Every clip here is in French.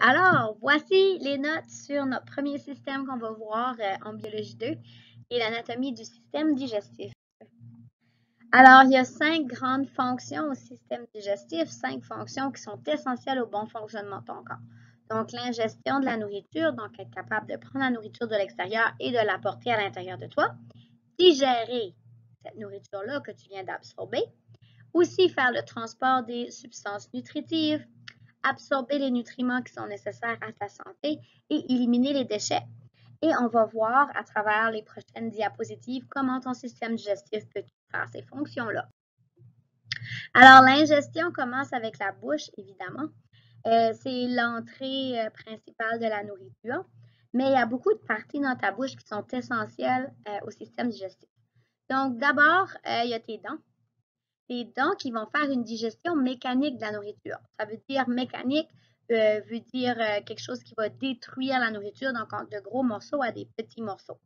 alors voici les notes sur notre premier système qu'on va voir en biologie 2 et l'anatomie du système digestif. Alors, il y a 5 grandes fonctions au système digestif, 5 fonctions qui sont essentielles au bon fonctionnement de ton corps. Donc, l'ingestion de la nourriture, donc être capable de prendre la nourriture de l'extérieur et de l'apporter à l'intérieur de toi. Digérer cette nourriture-là que tu viens d'absorber. Aussi faire le transport des substances nutritives, absorber les nutriments qui sont nécessaires à ta santé et éliminer les déchets. Et on va voir à travers les prochaines diapositives comment ton système digestif peut faire ces fonctions-là. Alors, l'ingestion commence avec la bouche, évidemment. C'est l'entrée principale de la nourriture, mais il y a beaucoup de parties dans ta bouche qui sont essentielles au système digestif. Donc, d'abord, il y a tes dents. Tes dents qui vont faire une digestion mécanique de la nourriture. Ça veut dire mécanique, veut dire quelque chose qui va détruire la nourriture, donc de gros morceaux à des petits morceaux.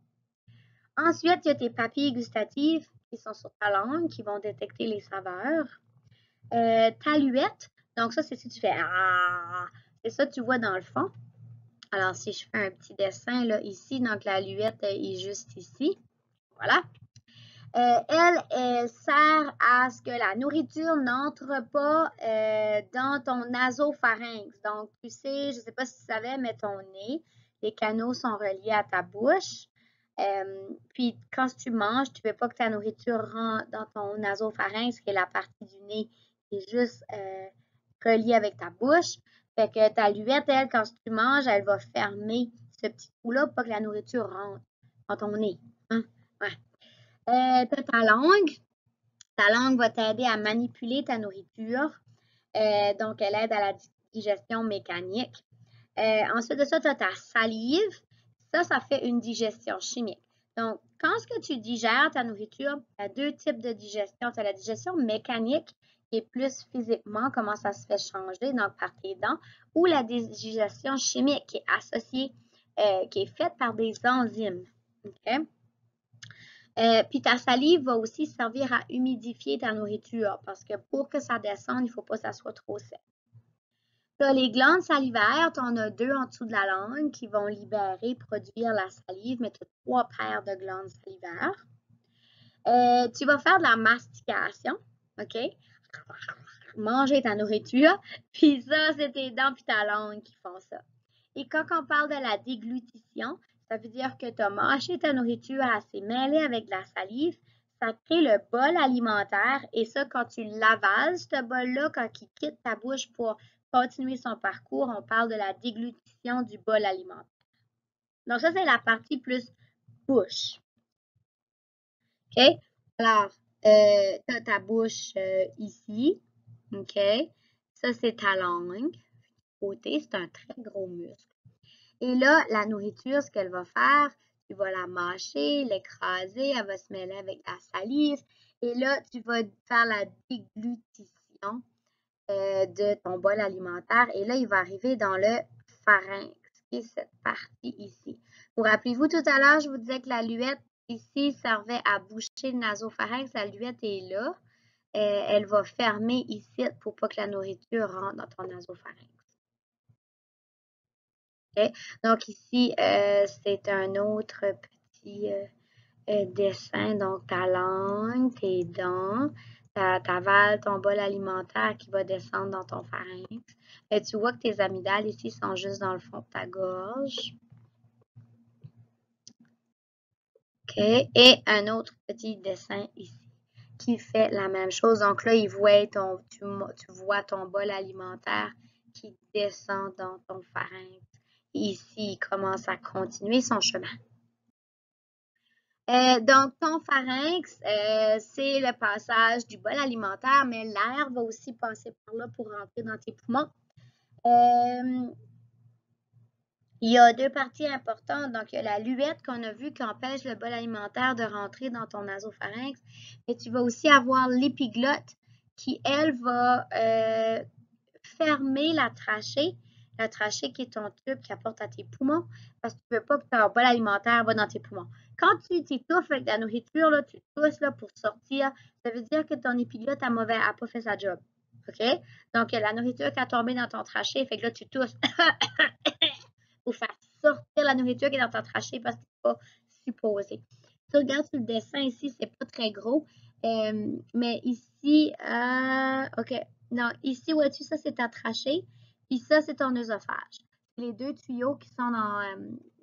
Ensuite, il y a tes papilles gustatives qui sont sur ta langue, qui vont détecter les saveurs. Ta luette, donc ça, c'est si tu fais « ah », c'est ça que tu vois dans le fond. Alors, si je fais un petit dessin là, ici, donc la luette est juste ici. Voilà. Elle sert à ce que la nourriture n'entre pas dans ton nasopharynx. Donc, tu sais, je ne sais pas si tu savais, mais ton nez, les canaux sont reliés à ta bouche. Puis, quand tu manges, tu ne veux pas que ta nourriture rentre dans ton nasopharynx, qui est la partie du nez qui est juste reliée avec ta bouche. Fait que ta luette, elle, quand tu manges, elle va fermer ce petit trou-là pour pas que la nourriture rentre dans ton nez. Hein? Ouais. T'as ta langue. Ta langue va t'aider à manipuler ta nourriture. Donc, elle aide à la digestion mécanique. Ensuite de ça, tu as ta salive. Ça fait une digestion chimique. Donc, quand ce que tu digères ta nourriture, tu as 2 types de digestion. Tu as la digestion mécanique, qui est plus physiquement, comment ça se fait changer, donc par tes dents, ou la digestion chimique, qui est associée, qui est faite par des enzymes. OK? Puis ta salive va aussi servir à humidifier ta nourriture parce que pour que ça descende, il ne faut pas que ça soit trop sec. Tu as les glandes salivaires, tu en as 2 en dessous de la langue qui vont libérer, produire la salive, mais tu as 3 paires de glandes salivaires. Tu vas faire de la mastication, OK? Manger ta nourriture, puis ça, c'est tes dents puis ta langue qui font ça. Et quand on parle de la déglutition, ça veut dire que tu as mâché ta nourriture, elle s'est mêlée avec de la salive, ça crée le bol alimentaire et ça, quand tu l'avales, ce bol-là, quand il quitte ta bouche pour continuer son parcours, on parle de la déglutition du bol alimentaire. Donc ça, c'est la partie plus bouche. OK? Alors, tu as ta bouche ici. OK? Ça, c'est ta langue. Côté, c'est un très gros muscle. Et là, la nourriture, ce qu'elle va faire, tu vas la mâcher, l'écraser, elle va se mêler avec la salive. Et là, tu vas faire la déglutition de ton bol alimentaire. Et là, il va arriver dans le pharynx, qui est cette partie ici. Vous rappelez-vous, tout à l'heure, je vous disais que la luette ici servait à boucher le nasopharynx. La luette est là. Elle va fermer ici pour pas que la nourriture rentre dans ton nasopharynx. Okay? Donc ici, c'est un autre petit dessin. Donc ta langue, tes dents, t'avales ton bol alimentaire qui va descendre dans ton pharynx. Et tu vois que tes amygdales ici sont juste dans le fond de ta gorge. OK. Et un autre petit dessin ici qui fait la même chose. Donc là, tu vois ton bol alimentaire qui descend dans ton pharynx. Ici, il commence à continuer son chemin. Donc, ton pharynx, c'est le passage du bol alimentaire, mais l'air va aussi passer par là pour rentrer dans tes poumons. Il y a 2 parties importantes. Donc, il y a la luette qu'on a vue qui empêche le bol alimentaire de rentrer dans ton nasopharynx. Mais tu vas aussi avoir l'épiglotte qui, elle, va fermer la trachée. La trachée qui est ton tube qui apporte à tes poumons parce que tu ne veux pas que ton bol alimentaire va dans tes poumons. Quand tu t'étouffes avec la nourriture, là, tu tousses là, pour sortir, ça veut dire que ton épiglotte n'a pas fait sa job. OK? Donc, la nourriture qui a tombé dans ton trachée, fait que là, tu tousses pour faire sortir la nourriture qui est dans ton trachée parce que c'est pas supposé. Tu regardes sur le dessin ici, c'est pas très gros. Mais ici, OK. Non, ici, vois-tu, ça, c'est ta trachée. Puis ça, c'est ton œsophage. Les deux tuyaux qui sont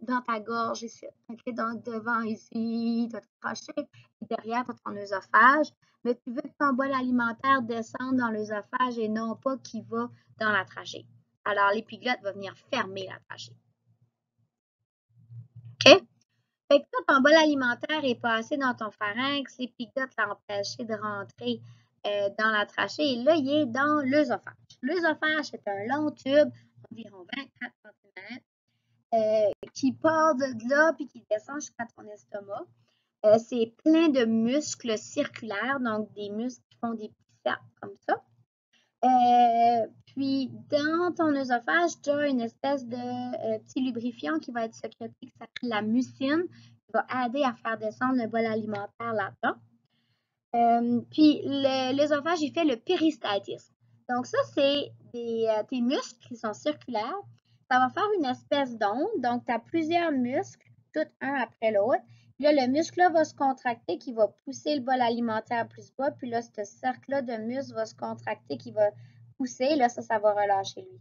dans ta gorge ici. OK? Donc, devant ici, tu as ta trachée. Et derrière, tu as ton œsophage. Mais tu veux que ton bol alimentaire descende dans l'œsophage et non pas qu'il va dans la trachée. Alors, l'épiglotte va venir fermer la trachée. OK? Fait que toi, ton bol alimentaire est passé dans ton pharynx, l'épiglotte l'a empêché de rentrer dans la trachée et là, il est dans l'œsophage. L'œsophage, c'est un long tube, environ 24 cm, qui part de là puis qui descend jusqu'à ton estomac. C'est plein de muscles circulaires, donc des muscles qui font des petits cercles comme ça. Puis, dans ton œsophage, tu as une espèce de petit lubrifiant qui va être sécrété qui s'appelle la mucine, qui va aider à faire descendre le bol alimentaire là-dedans. Puis, l'œsophage, il fait le péristaltisme. Donc, ça, c'est tes muscles qui sont circulaires. Ça va faire une espèce d'onde. Donc, tu as plusieurs muscles, tout un après l'autre. Puis là, le muscle-là va se contracter, qui va pousser le bol alimentaire plus bas. Puis là, ce cercle-là de muscles va se contracter, qui va pousser. Là, ça va relâcher lui.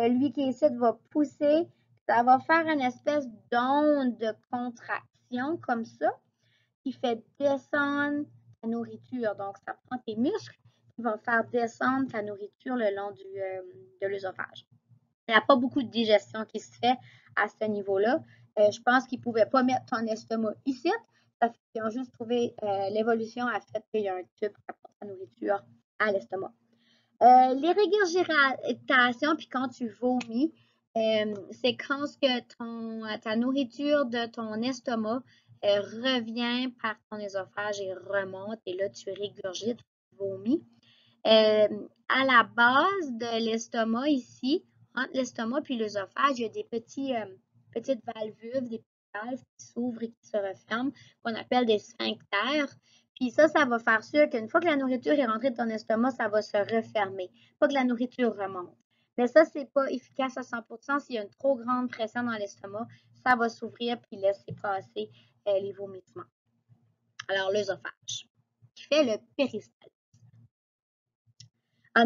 Lui qui est ici va pousser. Ça va faire une espèce d'onde de contraction comme ça, qui fait descendre ta nourriture. Donc, ça prend tes muscles qui vont faire descendre ta nourriture le long de l'œsophage. Il n'y a pas beaucoup de digestion qui se fait à ce niveau-là. Je pense qu'ils ne pouvaient pas mettre ton estomac ici. Ça fait qu'ils ont juste trouvé l'évolution a fait qu'il y a un tube qui apporte la nourriture à l'estomac. Les régurgitations, puis quand tu vomis, c'est quand ta nourriture de ton estomac revient par ton œsophage et remonte, et là, tu régurgites, tu vomis. À la base de l'estomac ici, entre l'estomac et l'œsophage, il y a des petites valvules, des petites valves qui s'ouvrent et qui se referment, qu'on appelle des sphincters. Puis ça va faire sûr qu'une fois que la nourriture est rentrée dans ton estomac, ça va se refermer, pas que la nourriture remonte. Mais ça, c'est pas efficace à 100%. S'il y a une trop grande pression dans l'estomac, ça va s'ouvrir puis laisser passer les vomissements. Alors, l'œsophage, qui fait le péristaltisme.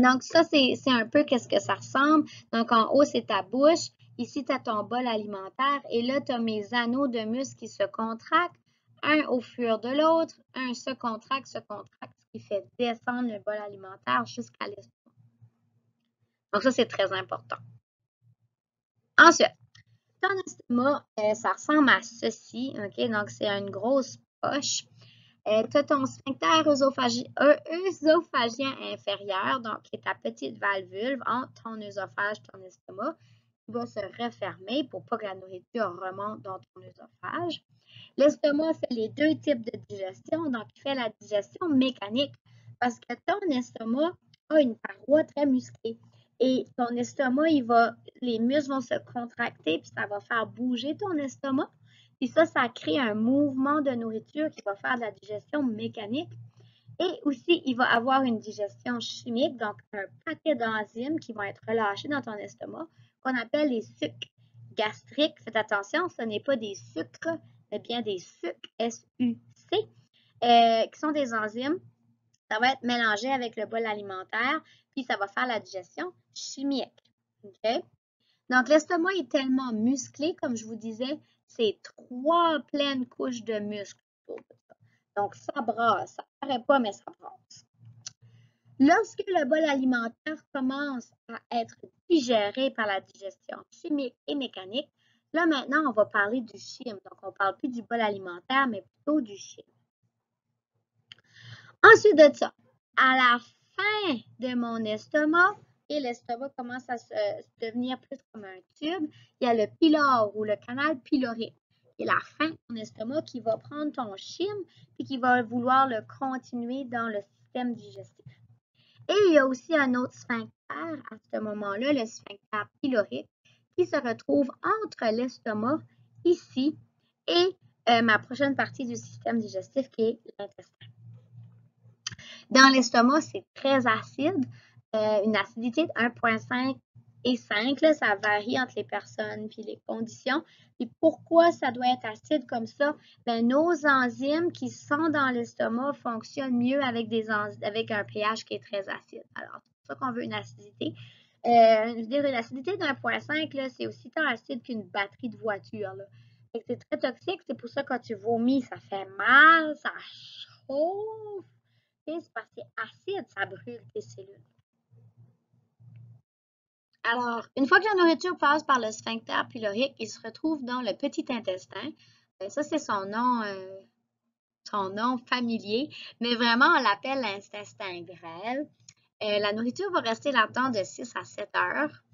Donc, ça, c'est un peu qu'est-ce que ça ressemble. Donc, en haut, c'est ta bouche. Ici, tu as ton bol alimentaire. Et là, tu as mes anneaux de muscles qui se contractent, un au fur de l'autre. Un se contracte, ce qui fait descendre le bol alimentaire jusqu'à l'estomac. Donc, ça, c'est très important. Ensuite, ton estomac, ça ressemble à ceci. OK? Donc, c'est une grosse poche. Tu as ton sphincter œsophagien inférieur, donc qui est ta petite valvule entre ton œsophage et ton estomac, qui va se refermer pour pas que la nourriture remonte dans ton œsophage. L'estomac fait les deux types de digestion, donc il fait la digestion mécanique parce que ton estomac a une paroi très musclée. Et ton estomac, les muscles vont se contracter, puis ça va faire bouger ton estomac. Puis ça crée un mouvement de nourriture qui va faire de la digestion mécanique. Et aussi, il va avoir une digestion chimique, donc un paquet d'enzymes qui vont être relâchés dans ton estomac, qu'on appelle les sucs gastriques. Faites attention, ce n'est pas des sucres, mais bien des sucs, S-U-C, qui sont des enzymes. Ça va être mélangé avec le bol alimentaire, puis ça va faire la digestion chimique. Okay? Donc, l'estomac est tellement musclé, comme je vous disais, c'est 3 pleines couches de muscles autour de ça. Donc, ça brasse. Ça ne paraît pas, mais ça brasse. Lorsque le bol alimentaire commence à être digéré par la digestion chimique et mécanique, là, maintenant, on va parler du chyme. Donc, on ne parle plus du bol alimentaire, mais plutôt du chyme. Ensuite de ça, à la fin de mon estomac, et l'estomac commence à devenir plus comme un tube, il y a le pylore ou le canal pylorique. Et la fin de ton estomac qui va prendre ton chyme et qui va vouloir le continuer dans le système digestif. Et il y a aussi un autre sphincter à ce moment-là, le sphincter pylorique, qui se retrouve entre l'estomac ici et ma prochaine partie du système digestif qui est l'intestin. Dans l'estomac, c'est très acide. Une acidité de 1,5 et 5, là, ça varie entre les personnes puis les conditions. Puis pourquoi ça doit être acide comme ça? Ben, nos enzymes qui sont dans l'estomac fonctionnent mieux avec un pH qui est très acide. Alors, c'est pour ça qu'on veut une acidité. Je veux dire, une acidité de 1,5, là, c'est aussi tant acide qu'une batterie de voiture, là. C'est très toxique, c'est pour ça que quand tu vomis, ça fait mal, ça chauffe. Et c'est parce que c'est acide, ça brûle tes cellules. Alors, une fois que la nourriture passe par le sphincter pylorique, il se retrouve dans le petit intestin. Ça, c'est son nom familier, mais vraiment, on l'appelle l'intestin grêle. La nourriture va rester là-dedans de 6 à 7 heures.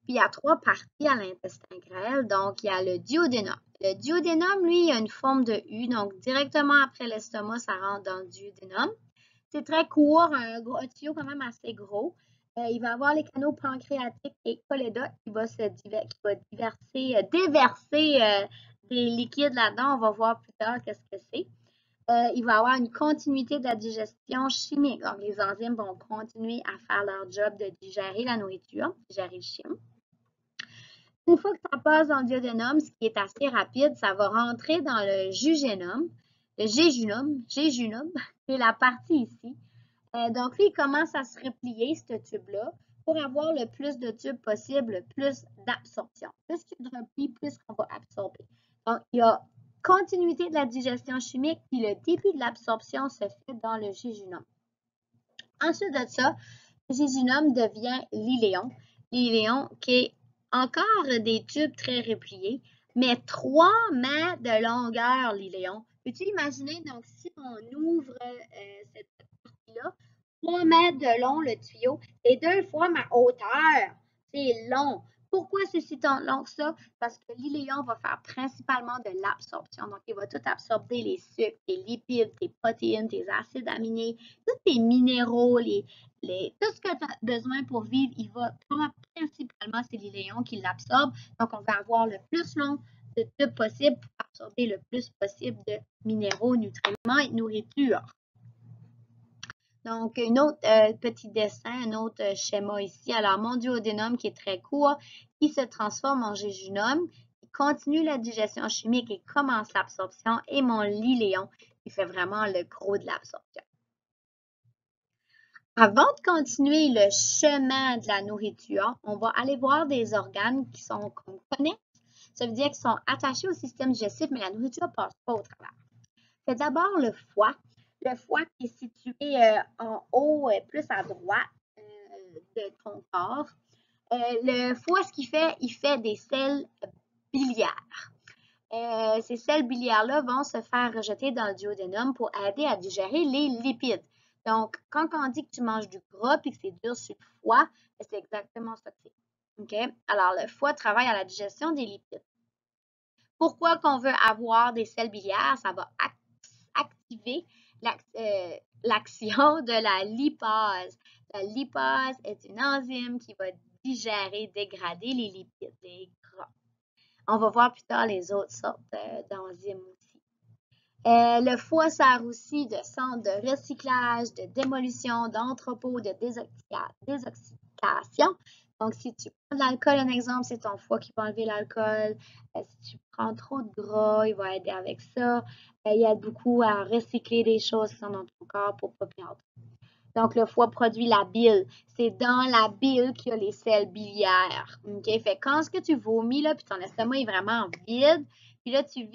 Puis, il y a 3 parties à l'intestin grêle. Donc, il y a le duodénum. Le duodénum, lui, il a une forme de U. Donc, directement après l'estomac, ça rentre dans le duodénum. C'est très court, un tuyau quand même assez gros. Il va avoir les canaux pancréatiques et cholédoques qui va déverser des liquides là-dedans. On va voir plus tard qu'est-ce que c'est. Il va avoir une continuité de la digestion chimique. Donc, les enzymes vont continuer à faire leur job de digérer la nourriture, digérer le chim. Une fois que ça passe dans le duodénum, ce qui est assez rapide, ça va rentrer dans le jejunum. Le jejunum, c'est la partie ici. Donc, lui, il commence à se replier, ce tube-là, pour avoir le plus de tubes possible, plus d'absorption. Plus qu'il y a de repli, plus qu'on va absorber. Donc, il y a continuité de la digestion chimique, puis le début de l'absorption se fait dans le jejunum. Ensuite de ça, le jejunum devient l'iléon. L'iléon qui est encore des tubes très repliés, mais 3 mètres de longueur, l'iléon. Peux-tu imaginer, donc, si on ouvre cette partie-là, 3 mètres de long le tuyau, et 2 fois ma hauteur, c'est long. Pourquoi c'est si long que ça? Parce que l'iléon va faire principalement de l'absorption. Donc, il va tout absorber les sucres, les lipides, tes protéines, tes acides aminés, tous tes minéraux, tout ce que tu as besoin pour vivre, il va principalement, c'est l'iléon qui l'absorbe. Donc, on va avoir le plus long de tubes possible pour absorber le plus possible de minéraux, nutriments et nourriture. Donc, un autre petit dessin, un autre schéma ici. Alors, mon duodénum qui est très court, qui se transforme en jejunum, qui continue la digestion chimique et commence l'absorption, et mon iléon qui fait vraiment le gros de l'absorption. Avant de continuer le chemin de la nourriture, on va aller voir des organes qu'on connaît. Ça veut dire qu'ils sont attachés au système digestif, mais la nourriture ne passe pas au travers. C'est d'abord le foie. Le foie qui est situé en haut, plus à droite de ton corps. Le foie, ce qu'il fait, il fait des selles biliaires. Ces selles biliaires-là vont se faire rejeter dans le duodénum pour aider à digérer les lipides. Donc, quand on dit que tu manges du gras et que c'est dur sur le foie, c'est exactement ça que c'est. Okay? Alors, le foie travaille à la digestion des lipides. Pourquoi qu'on veut avoir des selles biliaires? Ça va activer l'action de la lipase. La lipase est une enzyme qui va digérer, dégrader les lipides, les gras. On va voir plus tard les autres sortes d'enzymes aussi. Le foie sert aussi de centre de recyclage, de démolition, d'entrepôt, de désintoxication. Donc, si tu prends de l'alcool, un exemple, c'est ton foie qui va enlever l'alcool. Si tu prends trop de gras, il va aider avec ça. Il aide beaucoup à recycler des choses qui sont dans ton corps pour ne pas perdre. Donc, le foie produit la bile. C'est dans la bile qu'il y a les selles biliaires. Okay? Fait quand ce que tu vomis, là, puis ton estomac est vraiment vide, puis là, tu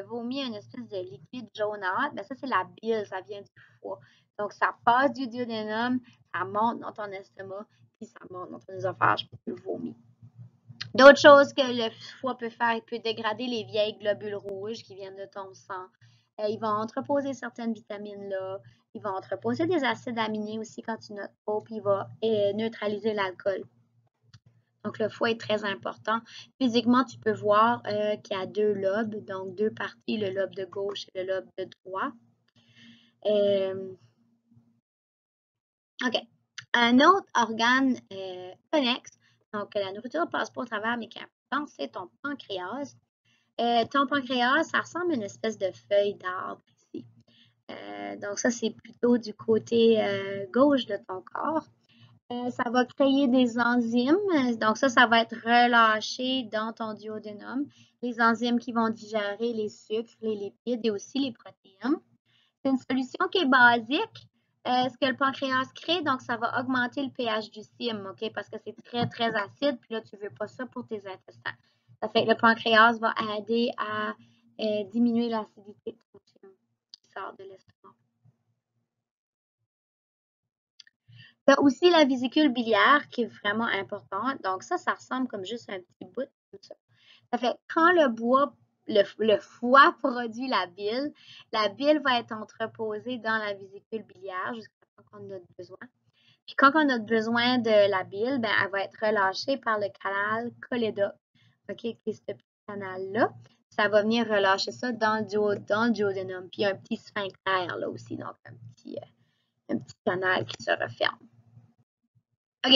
vomis une espèce de liquide jaunâtre, bien ça, c'est la bile, ça vient du foie. Donc, ça passe du duodénum, ça monte dans ton estomac, puis ça monte dans ton œsophage pour que tu vomis. D'autres choses que le foie peut faire, il peut dégrader les vieilles globules rouges qui viennent de ton sang. Il va entreposer certaines vitamines là. Il va entreposer des acides aminés aussi quand tu notes pas, puis il va neutraliser l'alcool. Donc, le foie est très important. Physiquement, tu peux voir qu'il y a 2 lobes, donc 2 parties, le lobe de gauche et le lobe de droit. OK. Un autre organe connexe, donc la nourriture ne passe pas au travers, mais qui est important, c'est ton pancréas. Ton pancréas, ça ressemble à une espèce de feuille d'arbre ici. Donc ça, c'est plutôt du côté gauche de ton corps. Ça va créer des enzymes. Donc ça va être relâché dans ton duodénum. Les enzymes qui vont digérer les sucres, les lipides et aussi les protéines. C'est une solution qui est basique. Ce que le pancréas crée, donc ça va augmenter le pH du cyme, OK? Parce que c'est très, très acide, puis là, tu ne veux pas ça pour tes intestins. Ça fait que le pancréas va aider à diminuer l'acidité de ton cyme qui sort de l'estomac. Tu as aussi la vésicule biliaire qui est vraiment importante. Donc ça ressemble comme juste un petit bout comme ça. Ça fait quand le foie produit la bile va être entreposée dans la vésicule biliaire jusqu'à temps qu'on a besoin. Puis quand on a besoin de la bile, ben, elle va être relâchée par le canal cholédoque, OK, qui est ce petit canal-là. Ça va venir relâcher ça dans le duodénum. Puis il y a un petit sphincter là aussi, donc un petit canal qui se referme. OK.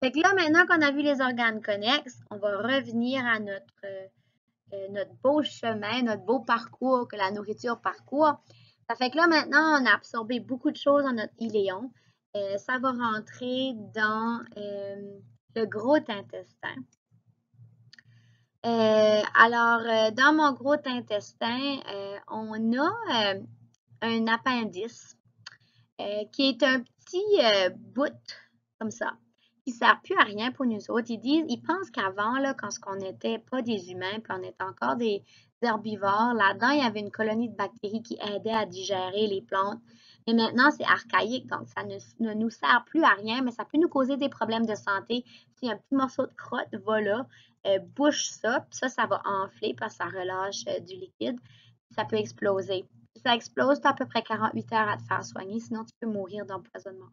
Fait que là, maintenant qu'on a vu les organes connexes, on va revenir à notre beau chemin, notre beau parcours que la nourriture parcourt. Ça fait que là, maintenant, on a absorbé beaucoup de choses dans notre iléon. Ça va rentrer dans le gros intestin. Alors, dans mon gros intestin, on a un appendice qui est un petit bout comme ça, qui ne sert plus à rien pour nous autres. Ils pensent qu'avant, là, quand on n'était pas des humains, puis on était encore des herbivores, là-dedans, il y avait une colonie de bactéries qui aidaient à digérer les plantes. Mais maintenant, c'est archaïque, donc ça ne nous sert plus à rien, mais ça peut nous causer des problèmes de santé. Si un petit morceau de crotte va là, bouche ça, puis ça va enfler parce que ça relâche du liquide. Ça peut exploser. Si ça explose, tu as à peu près 48 heures à te faire soigner, sinon tu peux mourir d'empoisonnement.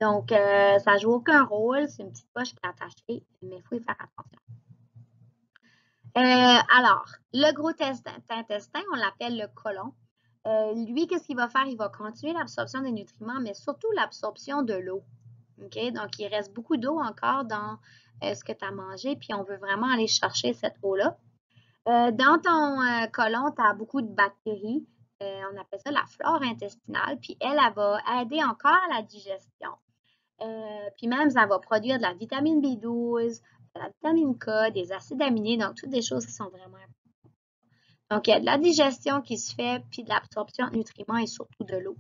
Donc, ça ne joue aucun rôle. C'est une petite poche qui est attachée, mais il faut y faire attention. Alors, le gros intestin, on l'appelle le côlon. Lui, qu'est-ce qu'il va faire? Il va continuer l'absorption des nutriments, mais surtout l'absorption de l'eau. OK? Donc, il reste beaucoup d'eau encore dans ce que tu as mangé, puis on veut vraiment aller chercher cette eau-là. Dans ton côlon, tu as beaucoup de bactéries. On appelle ça la flore intestinale, puis elle va aider encore à la digestion. Puis même, ça va produire de la vitamine B12, de la vitamine K, des acides aminés, donc toutes des choses qui sont vraiment importantes. Donc, il y a de la digestion qui se fait, puis de l'absorption de nutriments et surtout de l'eau.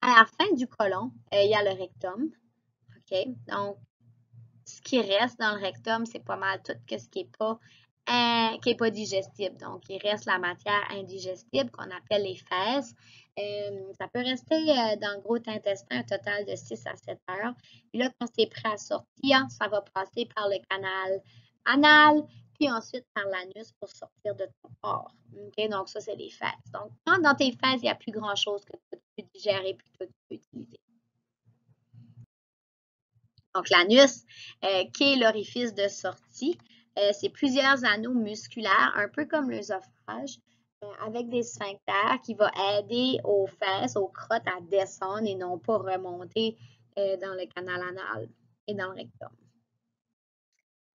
À la fin du côlon, il y a le rectum. OK? Donc, ce qui reste dans le rectum, c'est pas mal tout ce qui n'est pas digestible. Donc, il reste la matière indigestible qu'on appelle les fesses. Ça peut rester dans le gros intestin un total de 6 à 7 heures. Puis là, quand c'est prêt à sortir, ça va passer par le canal anal, puis ensuite par l'anus pour sortir de ton corps. Okay? Donc, ça, c'est les fesses. Donc, quand dans tes fesses, il n'y a plus grand-chose que tu peux digérer puis que tu peux utiliser. Donc, l'anus, qui est l'orifice de sortie, c'est plusieurs anneaux musculaires, un peu comme l'œsophage, avec des sphincters qui vont aider aux fesses, aux crottes à descendre et non pas remonter dans le canal anal et dans le rectum.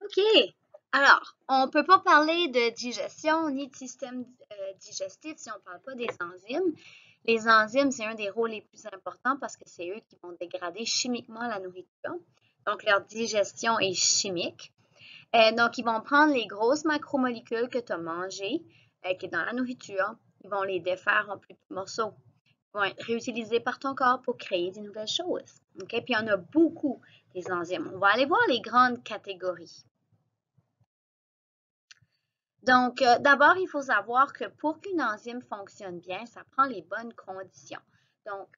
OK. Alors, on ne peut pas parler de digestion ni de système digestif si on ne parle pas des enzymes. Les enzymes, c'est un des rôles les plus importants parce que c'est eux qui vont dégrader chimiquement la nourriture. Donc, leur digestion est chimique. Donc, ils vont prendre les grosses macromolécules que tu as mangées, qui est dans la nourriture, ils vont les défaire en plus petits morceaux. Ils vont être réutilisés par ton corps pour créer de nouvelles choses. Okay? Puis, il y en a beaucoup, des enzymes. On va aller voir les grandes catégories. Donc, d'abord, il faut savoir que pour qu'une enzyme fonctionne bien, ça prend les bonnes conditions. Donc,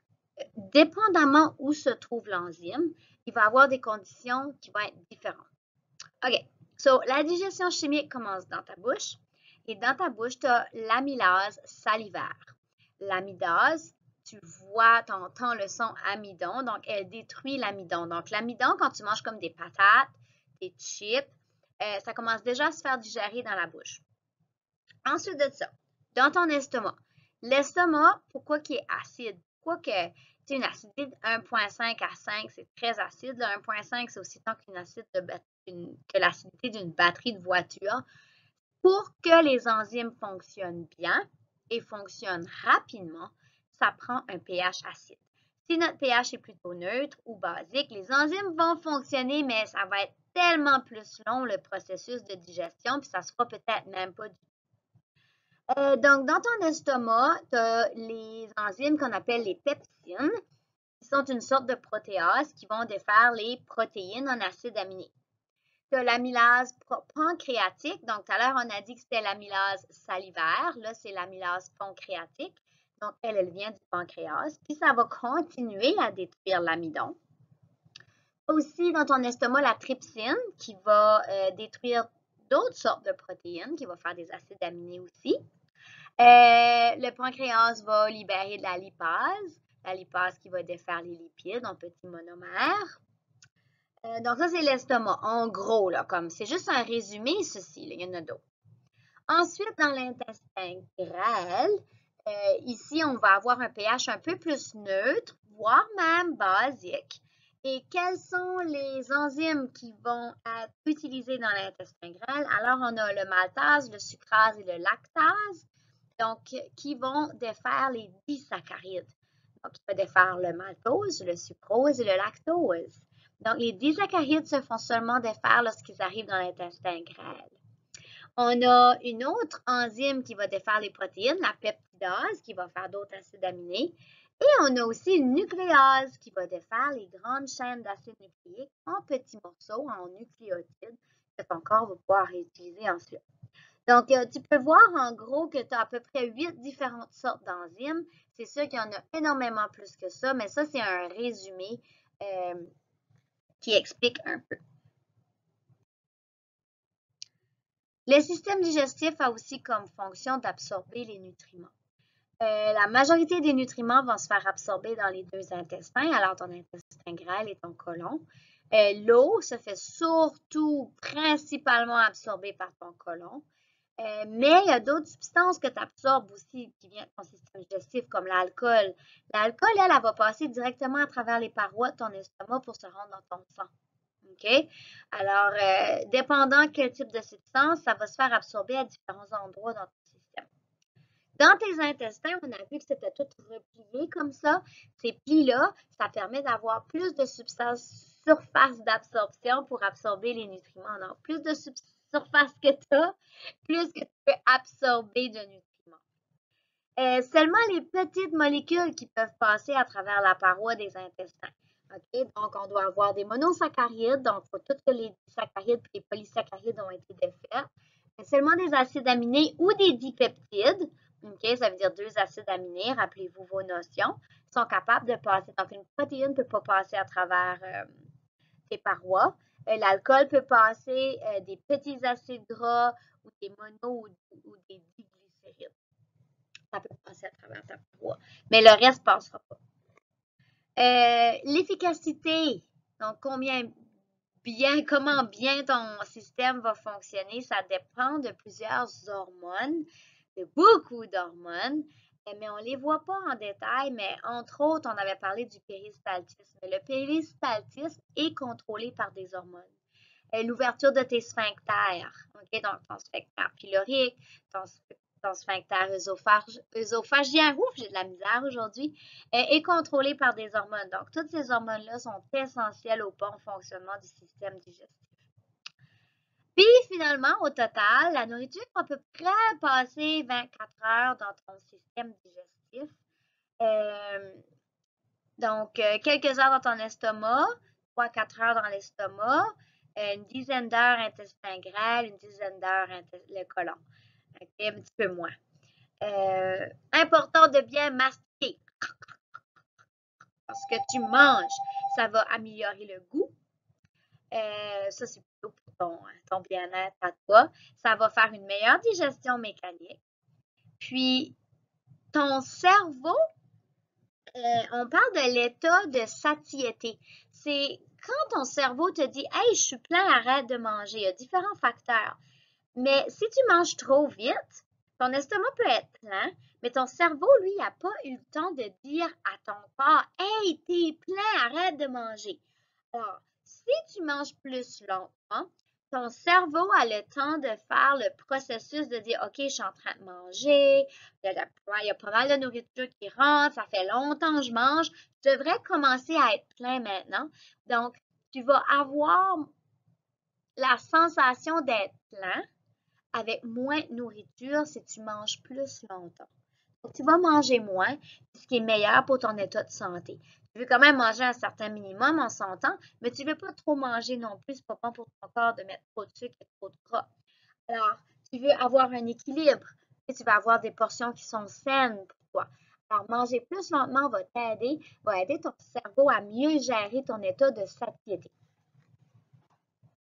dépendamment où se trouve l'enzyme, il va y avoir des conditions qui vont être différentes. OK. So, la digestion chimique commence dans ta bouche. Et dans ta bouche, tu as l'amylase salivaire. L'amylase, tu vois, tu entends le son amidon. Donc, elle détruit l'amidon. Donc, l'amidon, quand tu manges comme des patates, des chips, ça commence déjà à se faire digérer dans la bouche. Ensuite de ça, dans ton estomac. L'estomac, pourquoi qu'il est acide? Pourquoi que tu une acidité de 1,5 à 5, c'est très acide. 1,5, c'est aussi tant que l'acidité d'une batterie de voiture. Pour que les enzymes fonctionnent bien et fonctionnent rapidement, ça prend un pH acide. Si notre pH est plutôt neutre ou basique, les enzymes vont fonctionner, mais ça va être tellement plus long le processus de digestion, puis ça se fera peut-être même pas du tout. Donc, dans ton estomac, tu as les enzymes qu'on appelle les pepsines, qui sont une sorte de protéases qui vont défaire les protéines en acides aminés. Tu as l'amylase pancréatique. Donc, tout à l'heure, on a dit que c'était l'amylase salivaire. Là, c'est l'amylase pancréatique. Donc, elle vient du pancréas. Puis, ça va continuer à détruire l'amidon. Aussi, dans ton estomac, la trypsine qui va détruire d'autres sortes de protéines, qui va faire des acides aminés aussi. Le pancréas va libérer de la lipase qui va défaire les lipides en petits monomères. Donc, ça, c'est l'estomac. En gros, là, comme c'est juste un résumé, ceci, là, il y en a d'autres. Ensuite, dans l'intestin grêle, ici, on va avoir un pH un peu plus neutre, voire même basique. Et quelles sont les enzymes qui vont être utilisées dans l'intestin grêle? Alors, on a le maltase, le sucrase et le lactase, donc qui vont défaire les disaccharides. Donc, il va défaire le maltose, le sucrose et le lactose. Donc, les disaccharides se font seulement défaire lorsqu'ils arrivent dans l'intestin grêle. On a une autre enzyme qui va défaire les protéines, la peptidase, qui va faire d'autres acides aminés. Et on a aussi une nucléase qui va défaire les grandes chaînes d'acides nucléiques en petits morceaux, en nucléotides, que ton corps va pouvoir réutiliser ensuite. Donc, tu peux voir en gros que tu as à peu près 8 différentes sortes d'enzymes. C'est sûr qu'il y en a énormément plus que ça, mais ça, c'est un résumé qui explique un peu. Le système digestif a aussi comme fonction d'absorber les nutriments. La majorité des nutriments vont se faire absorber dans les deux intestins, alors ton intestin grêle et ton côlon. L'eau se fait surtout principalement absorber par ton côlon. Mais il y a d'autres substances que tu absorbes aussi qui viennent de ton système digestif, comme l'alcool. L'alcool, elle va passer directement à travers les parois de ton estomac pour se rendre dans ton sang. OK? Alors, dépendant quel type de substance, ça va se faire absorber à différents endroits dans ton système. Dans tes intestins, on a vu que c'était tout replié comme ça. Ces plis-là, ça permet d'avoir plus de surface d'absorption pour absorber les nutriments. Donc, plus de surface que tu as, plus que tu peux absorber de nutriments. Seulement les petites molécules qui peuvent passer à travers la paroi des intestins. Okay? Donc, on doit avoir des monosaccharides. Donc, il faut tout que les saccharides et les polysaccharides ont été défaits. Seulement des acides aminés ou des dipeptides. Okay? Ça veut dire 2 acides aminés. Rappelez-vous vos notions. Sont capables de passer. Donc, une protéine ne peut pas passer à travers tes parois. L'alcool peut passer, des petits acides gras ou des monos ou des diglycérides. Ça peut passer à travers ta paroi. Mais le reste ne passera pas. L'efficacité, donc comment bien ton système va fonctionner, ça dépend de plusieurs hormones, de beaucoup d'hormones, mais on ne les voit pas en détail, mais entre autres, on avait parlé du péristaltisme. Le péristaltisme est contrôlé par des hormones. L'ouverture de tes sphincters, okay? Donc ton sphincter pylorique, ton sphincter œsophagien, ouf, j'ai de la misère aujourd'hui, est contrôlé par des hormones. Donc, toutes ces hormones-là sont essentielles au bon fonctionnement du système digestif. Puis, finalement, au total, la nourriture va à peu près passer 24 heures dans ton système digestif. Donc, quelques heures dans ton estomac, 3-4 heures dans l'estomac, une dizaine d'heures intestin grêle, une dizaine d'heures le côlon. Okay, un petit peu moins. Important de bien mastiquer. Parce que tu manges, ça va améliorer le goût. Ça, c'est plutôt pour ton bien-être à toi. Ça va faire une meilleure digestion mécanique. Puis, ton cerveau, on parle de l'état de satiété. C'est quand ton cerveau te dit « Hey, je suis plein, arrête de manger ». Il y a différents facteurs. Mais si tu manges trop vite, ton estomac peut être plein, mais ton cerveau, lui, n'a pas eu le temps de dire à ton corps « Hey, t'es plein, arrête de manger ». Alors, si tu manges plus longtemps, ton cerveau a le temps de faire le processus de dire, OK, je suis en train de manger, il y a pas mal de nourriture qui rentre, ça fait longtemps que je mange, je devrais commencer à être plein maintenant. Donc, tu vas avoir la sensation d'être plein avec moins de nourriture si tu manges plus longtemps. Donc, tu vas manger moins, ce qui est meilleur pour ton état de santé. Tu veux quand même manger un certain minimum, on s'entend, mais tu ne veux pas trop manger non plus, c'est pas bon pour ton corps de mettre trop de sucre et trop de gras. Alors, tu veux avoir un équilibre et tu vas avoir des portions qui sont saines pour toi. Alors, manger plus lentement va t'aider, va aider ton cerveau à mieux gérer ton état de satiété.